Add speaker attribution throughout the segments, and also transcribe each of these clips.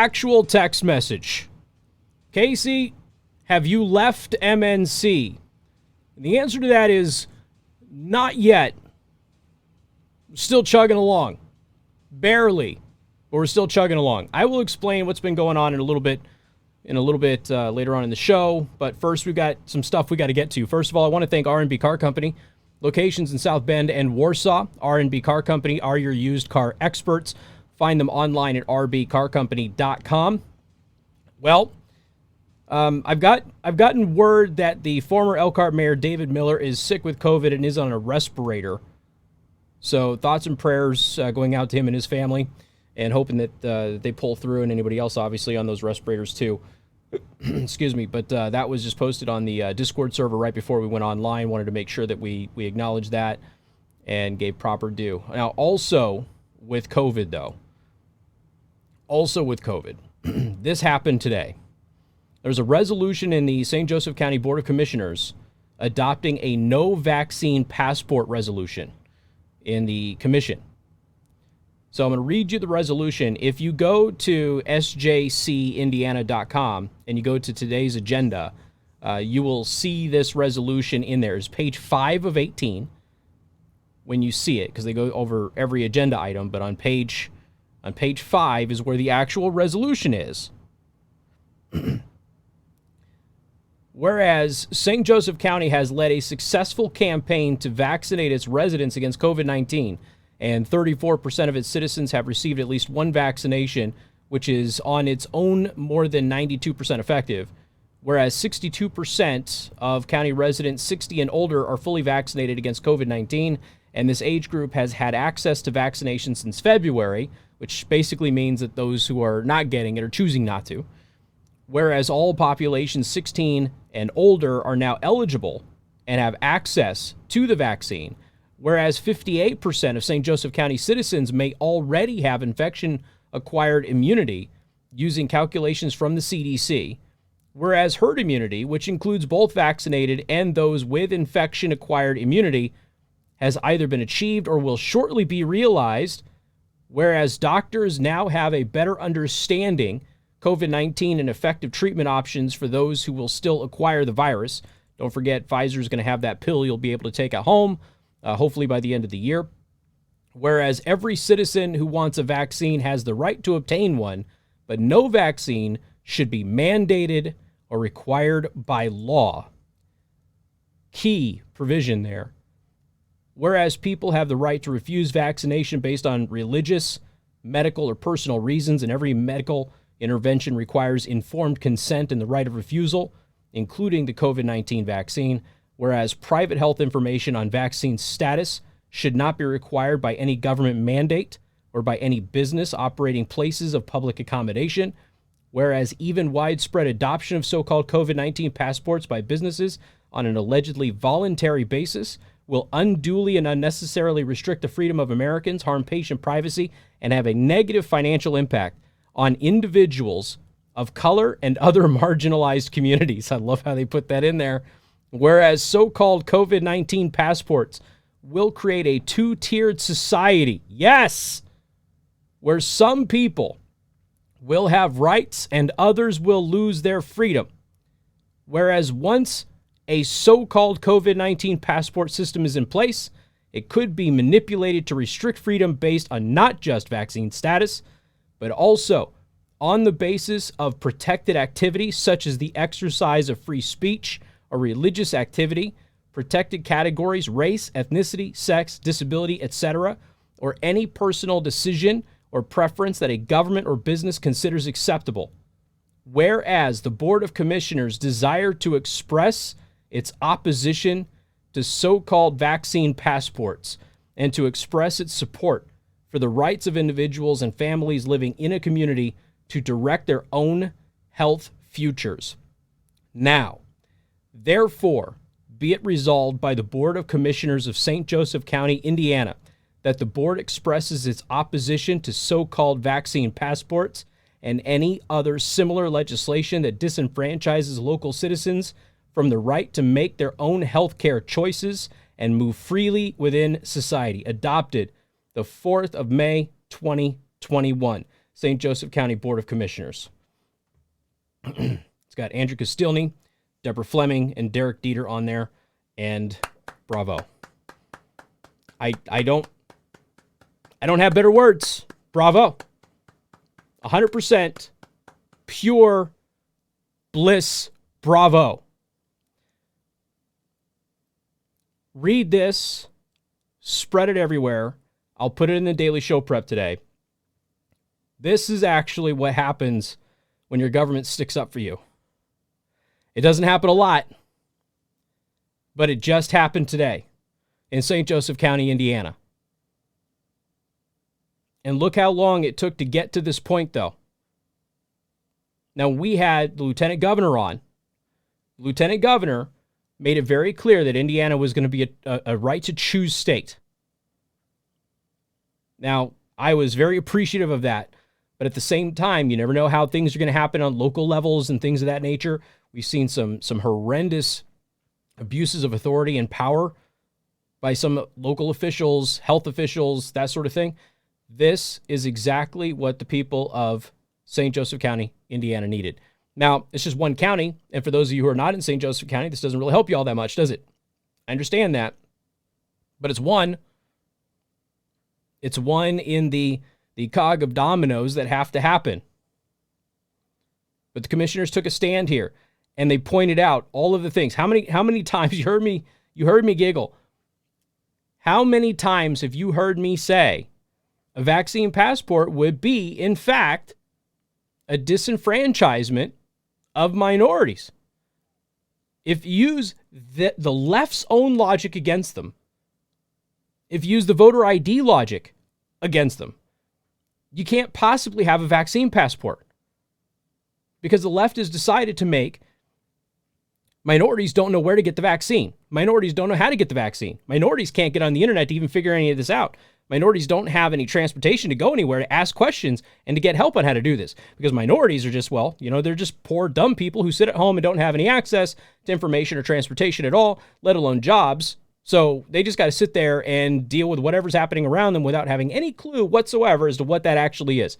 Speaker 1: actual text message. Casey, have you left MNC? And the answer to that is not yet. Still chugging along. Barely. But we're still chugging along. I will explain what's been going on in a little bit later on in the show. But first, we've got some stuff we got to get to. First of all, I want to thank R&B Car Company. Locations in South Bend and Warsaw. R&B Car Company are your used car experts. Find them online at rbcarcompany.com. Well, I've gotten word that the former Elkhart Mayor David Miller is sick with COVID and is on a respirator. So thoughts and prayers going out to him and his family, and hoping that they pull through, and anybody else obviously on those respirators too. Excuse me, but that was just posted on the Discord server right before we went online. Wanted to make sure that we acknowledged that and gave proper due. Now, also with COVID, this happened today. There's a resolution in the St. Joseph County Board of Commissioners adopting a no vaccine passport resolution in the commission. So I'm going to read you the resolution. If you go to sjcindiana.com and you go to today's agenda, you will see this resolution in there. It's page 5 of 18 when you see it, because they go over every agenda item. But on page 5 is where the actual resolution is. Whereas St. Joseph County has led a successful campaign to vaccinate its residents against COVID-19, and 34% of its citizens have received at least one vaccination, which is on its own more than 92% effective, whereas 62% of county residents 60 and older are fully vaccinated against COVID-19, and this age group has had access to vaccination since February, which basically means that those who are not getting it are choosing not to, whereas all populations 16 and older are now eligible and have access to the vaccine, whereas 58% of St. Joseph County citizens may already have infection-acquired immunity using calculations from the CDC, whereas herd immunity, which includes both vaccinated and those with infection-acquired immunity, has either been achieved or will shortly be realized, whereas doctors now have a better understanding COVID-19 and effective treatment options for those who will still acquire the virus. Don't forget, Pfizer is going to have that pill you'll be able to take at home, hopefully by the end of the year. Whereas every citizen who wants a vaccine has the right to obtain one, but no vaccine should be mandated or required by law. Key provision there. Whereas people have the right to refuse vaccination based on religious, medical, or personal reasons, and every medical intervention requires informed consent and the right of refusal, including the COVID-19 vaccine, whereas private health information on vaccine status should not be required by any government mandate or by any business operating places of public accommodation, whereas even widespread adoption of so-called COVID-19 passports by businesses on an allegedly voluntary basis will unduly and unnecessarily restrict the freedom of Americans, harm patient privacy, and have a negative financial impact on individuals of color and other marginalized communities. I love how they put that in there. Whereas so-called COVID-19 passports will create a two-tiered society. Yes! Where some people will have rights and others will lose their freedom. Whereas once a so-called COVID-19 passport system is in place, it could be manipulated to restrict freedom based on not just vaccine status, but also on the basis of protected activity such as the exercise of free speech or religious activity, protected categories, race, ethnicity, sex, disability, etc., or any personal decision or preference that a government or business considers acceptable. Whereas the Board of Commissioners desire to express its opposition to so-called vaccine passports and to express its support for the rights of individuals and families living in a community to direct their own health futures. Now, therefore, be it resolved by the Board of Commissioners of St. Joseph County, Indiana, that the board expresses its opposition to so-called vaccine passports and any other similar legislation that disenfranchises local citizens from the right to make their own healthcare choices and move freely within society. Adopted the 4th of May, 2021. St. Joseph County Board of Commissioners. It's got Andrew Castilny, Deborah Fleming, and Derek Dieter on there, and bravo. I don't have better words. Bravo. 100% pure bliss. Bravo. Read this, spread it everywhere. I'll put it in the Daily Show Prep today. This is actually what happens when your government sticks up for you. It doesn't happen a lot, but it just happened today in St. Joseph County, Indiana. And look how long it took to get to this point, though. Now, we had the lieutenant governor on. The lieutenant governor made it very clear that Indiana was going to be a right to choose state. Now, I was very appreciative of that, but at the same time, you never know how things are going to happen on local levels and things of that nature. We've seen some horrendous abuses of authority and power by some local officials, health officials, that sort of thing. This is exactly what the people of St. Joseph County, Indiana needed. Now, it's just one county, and for those of you who are not in St. Joseph County, this doesn't really help you all that much, does it? I understand that, but it's one. It's one in the cog of dominoes that have to happen. But the commissioners took a stand here, and they pointed out all of the things. How many times you heard me giggle? How many times have you heard me say a vaccine passport would be, in fact, a disenfranchisement of minorities? If you use the left's own logic against them, if you use the voter ID logic against them, you can't possibly have a vaccine passport, because the left has decided to make minorities don't know where to get the vaccine. Minorities don't know how to get the vaccine. Minorities can't get on the internet to even figure any of this out. Minorities don't have any transportation to go anywhere to ask questions and to get help on how to do this, because minorities are just, they're just poor, dumb people who sit at home and don't have any access to information or transportation at all, let alone jobs. So they just got to sit there and deal with whatever's happening around them without having any clue whatsoever as to what that actually is.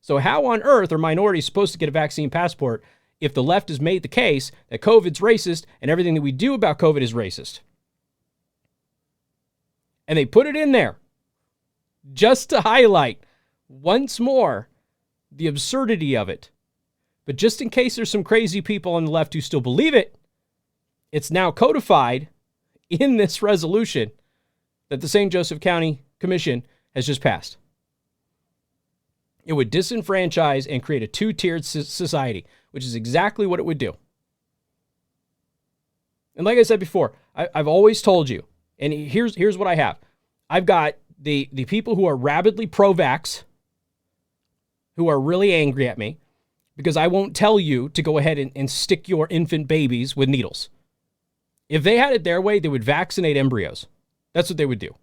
Speaker 1: So how on earth are minorities supposed to get a vaccine passport if the left has made the case that COVID's racist and everything that we do about COVID is racist? And they put it in there just to highlight once more the absurdity of it. But just in case there's some crazy people on the left who still believe it, it's now codified in this resolution that the St. Joseph County Commission has just passed. It would disenfranchise and create a two-tiered society, which is exactly what it would do. And like I said before, I've always told you, and here's what I have. I've got the people who are rabidly pro-vax, who are really angry at me because I won't tell you to go ahead and stick your infant babies with needles. If they had it their way, they would vaccinate embryos. That's what they would do.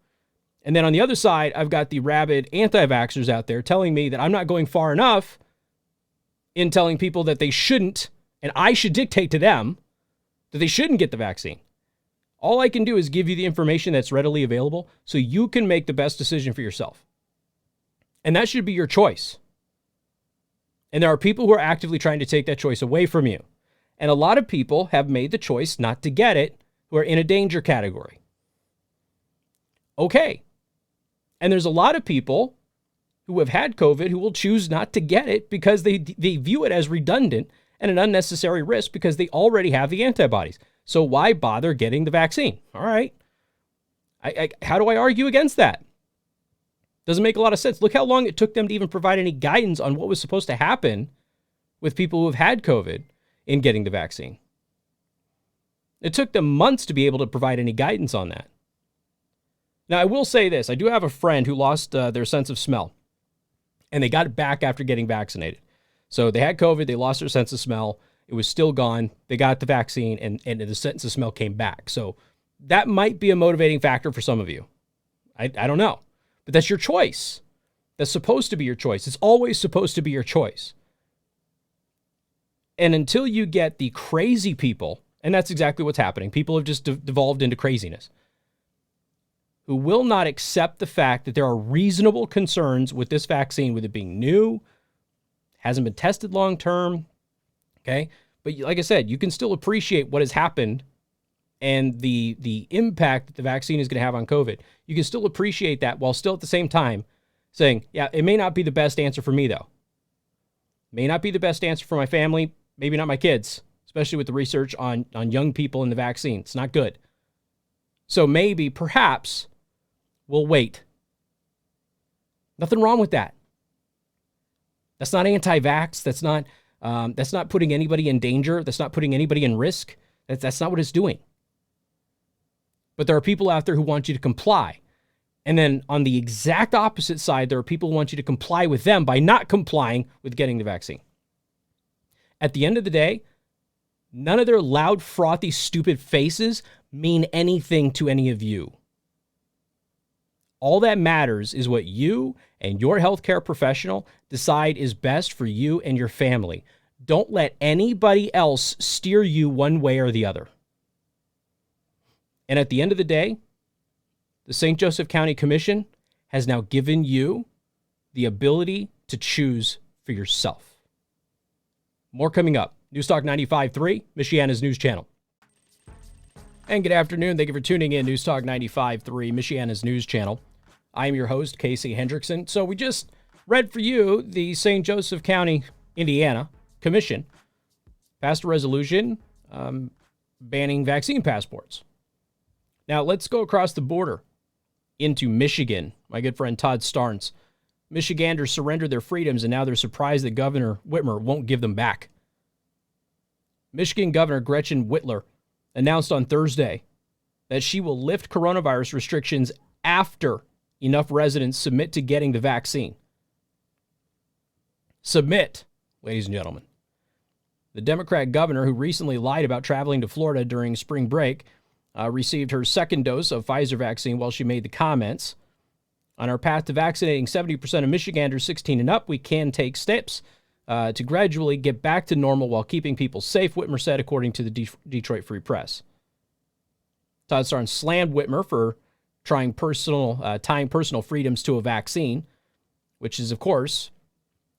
Speaker 1: And then on the other side, I've got the rabid anti-vaxxers out there telling me that I'm not going far enough in telling people that they shouldn't, and I should dictate to them that they shouldn't get the vaccine. All I can do is give you the information that's readily available so you can make the best decision for yourself. And that should be your choice. And there are people who are actively trying to take that choice away from you. And a lot of people have made the choice not to get it who are in a danger category. Okay. And there's a lot of people who have had COVID who will choose not to get it because they view it as redundant and an unnecessary risk because they already have the antibodies. So why bother getting the vaccine? All right. How do I argue against that? Doesn't make a lot of sense. Look how long it took them to even provide any guidance on what was supposed to happen with people who have had COVID in getting the vaccine. It took them months to be able to provide any guidance on that. Now, I will say this. I do have a friend who lost their sense of smell, and they got it back after getting vaccinated. So they had COVID. They lost their sense of smell. It was still gone. They got the vaccine, and the sense of smell came back. So that might be a motivating factor for some of you. I don't know. But that's your choice. That's supposed to be your choice. It's always supposed to be your choice. And until you get the crazy people, and that's exactly what's happening, people have just devolved into craziness, who will not accept the fact that there are reasonable concerns with this vaccine, with it being new, hasn't been tested long term. Okay. But like I said, you can still appreciate what has happened and the impact that the vaccine is going to have on COVID. You can still appreciate that while still at the same time saying, yeah, it may not be the best answer for me, though. May not be the best answer for my family, maybe not my kids, especially with the research on young people and the vaccine. It's not good. So maybe, perhaps, we'll wait. Nothing wrong with that. That's not anti-vax. That's not putting anybody in danger. That's not putting anybody in risk. That's not what it's doing. But there are people out there who want you to comply. And then on the exact opposite side, there are people who want you to comply with them by not complying with getting the vaccine. At the end of the day, none of their loud, frothy, stupid faces mean anything to any of you. All that matters is what you and your healthcare professional decide is best for you and your family. Don't let anybody else steer you one way or the other. And at the end of the day, the St. Joseph County Commission has now given you the ability to choose for yourself. More coming up. Newstalk 95.3, Michiana's news channel. And good afternoon. Thank you for tuning in. Newstalk 95.3, Michiana's news channel. I am your host, Casey Hendrickson. So we just read for you the St. Joseph County, Indiana Commission passed a resolution banning vaccine passports. Now let's go across the border into Michigan. My good friend Todd Starnes. Michiganders surrendered their freedoms, and now they're surprised that Governor Whitmer won't give them back. Michigan Governor Gretchen Whitmer announced on Thursday that she will lift coronavirus restrictions after enough residents submit to getting the vaccine. Submit, ladies and gentlemen. The Democrat governor, who recently lied about traveling to Florida during spring break, received her second dose of Pfizer vaccine while she made the comments. On our path to vaccinating 70% of Michiganders 16 and up, we can take steps to gradually get back to normal while keeping people safe, Whitmer said, according to the Detroit Free Press. Todd Starnes slammed Whitmer for tying personal freedoms to a vaccine, which is, of course,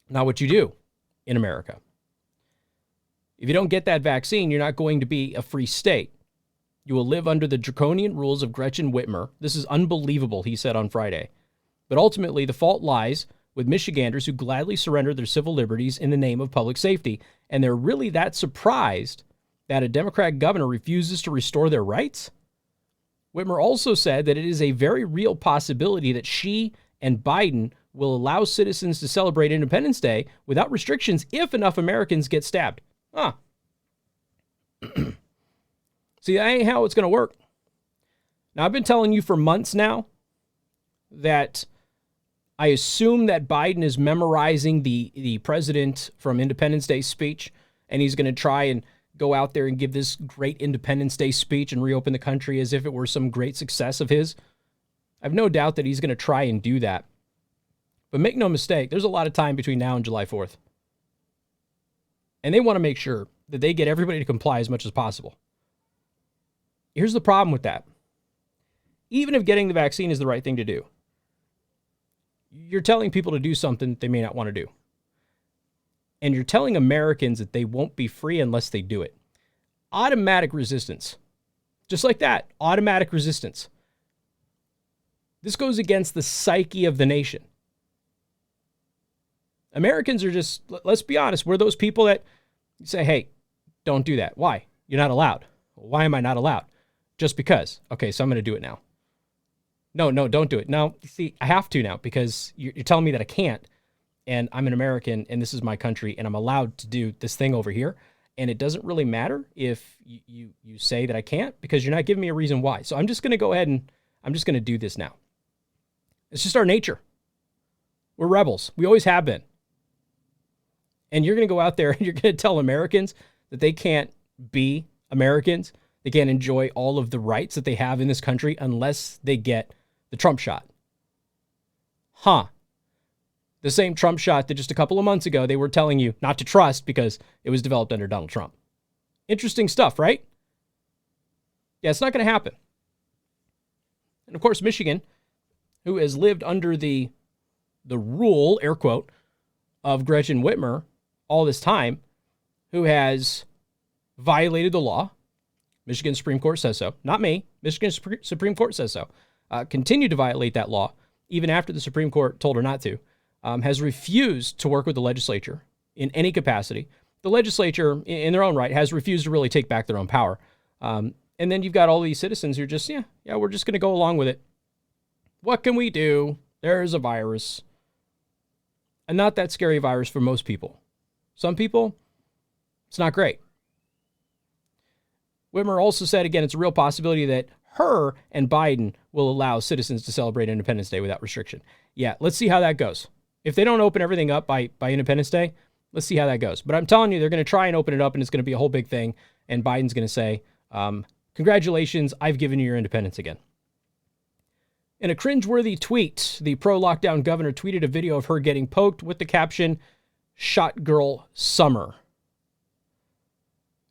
Speaker 1: not what you do in America. If you don't get that vaccine, you're not going to be a free state. You will live under the draconian rules of Gretchen Whitmer. This is unbelievable, he said on Friday. But ultimately, the fault lies with Michiganders who gladly surrender their civil liberties in the name of public safety. And they're really that surprised that a Democrat governor refuses to restore their rights? Whitmer also said that it is a very real possibility that she and Biden will allow citizens to celebrate Independence Day without restrictions if enough Americans get stabbed. See, that ain't how it's going to work. Now, I've been telling you for months now that I assume that Biden is memorizing the president from Independence Day speech, and he's going to try and go out there and give this great Independence Day speech and reopen the country as if it were some great success of his. I have no doubt that he's going to try and do that. But make no mistake, there's a lot of time between now and July 4th. And they want to make sure that they get everybody to comply as much as possible. Here's the problem with that. Even if getting the vaccine is the right thing to do, you're telling people to do something they may not want to do. And you're telling Americans that they won't be free unless they do it. Automatic resistance. Just like that, automatic resistance. This goes against the psyche of the nation. Americans are just, let's be honest, we're those people that say, hey, don't do that. Why? You're not allowed. Why am I not allowed? Just because. Okay, so I'm going to do it now. No, don't do it. No, see, I have to now because you're telling me that I can't. And I'm an American and this is my country and I'm allowed to do this thing over here. And it doesn't really matter if you say that I can't because you're not giving me a reason why. So I'm just going to go ahead and I'm just going to do this now. It's just our nature. We're rebels. We always have been. And you're going to go out there and you're going to tell Americans that they can't be Americans. They can't enjoy all of the rights that they have in this country unless they get the Trump shot. The same Trump shot that just a couple of months ago they were telling you not to trust because it was developed under Donald Trump. Interesting stuff, right? Yeah, it's not going to happen. And of course, Michigan, who has lived under the rule, air quote, of Gretchen Whitmer, all this time who has violated the law. Michigan Supreme Court says so. Not me. Michigan Supreme Court says so. Continued to violate that law, even after the Supreme Court told her not to. Has refused to work with the legislature in any capacity. The legislature, in their own right, has refused to really take back their own power. And then you've got all these citizens who are just, we're just going to go along with it. What can we do? There's a virus. And not that scary virus for most people. Some people, it's not great. Whitmer also said, again, it's a real possibility that her and Biden will allow citizens to celebrate Independence Day without restriction. Yeah, let's see how that goes. If they don't open everything up by Independence Day, let's see how that goes. But I'm telling you, they're going to try and open it up, and it's going to be a whole big thing. And Biden's going to say, congratulations, I've given you your independence again. In a cringeworthy tweet, the pro-lockdown governor tweeted a video of her getting poked with the caption, "Shot Girl Summer."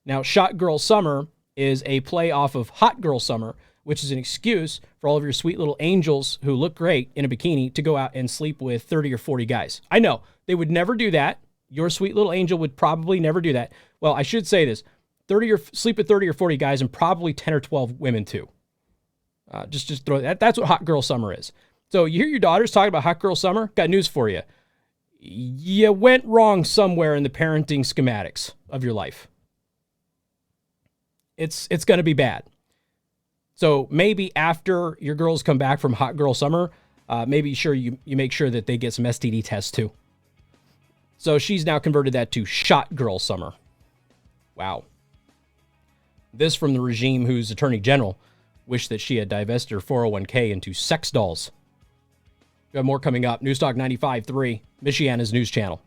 Speaker 1: Now, Shot Girl Summer is a play off of Hot Girl Summer, which is an excuse for all of your sweet little angels who look great in a bikini to go out and sleep with 30 or 40 guys. I know, they would never do that. Your sweet little angel would probably never do that. Well, I should say this. Sleep with 30 or 40 guys and probably 10 or 12 women too. Just throw that. That's what Hot Girl Summer is. So you hear your daughters talking about Hot Girl Summer? Got news for you. You went wrong somewhere in the parenting schematics of your life. It's going to be bad. So maybe after your girls come back from Hot Girl Summer, maybe you make sure that they get some STD tests too. So she's now converted that to Shot Girl Summer. Wow. This from the regime whose attorney general wished that she had divested her 401k into sex dolls. We have more coming up. Newstalk 95.3, Michiana's news channel.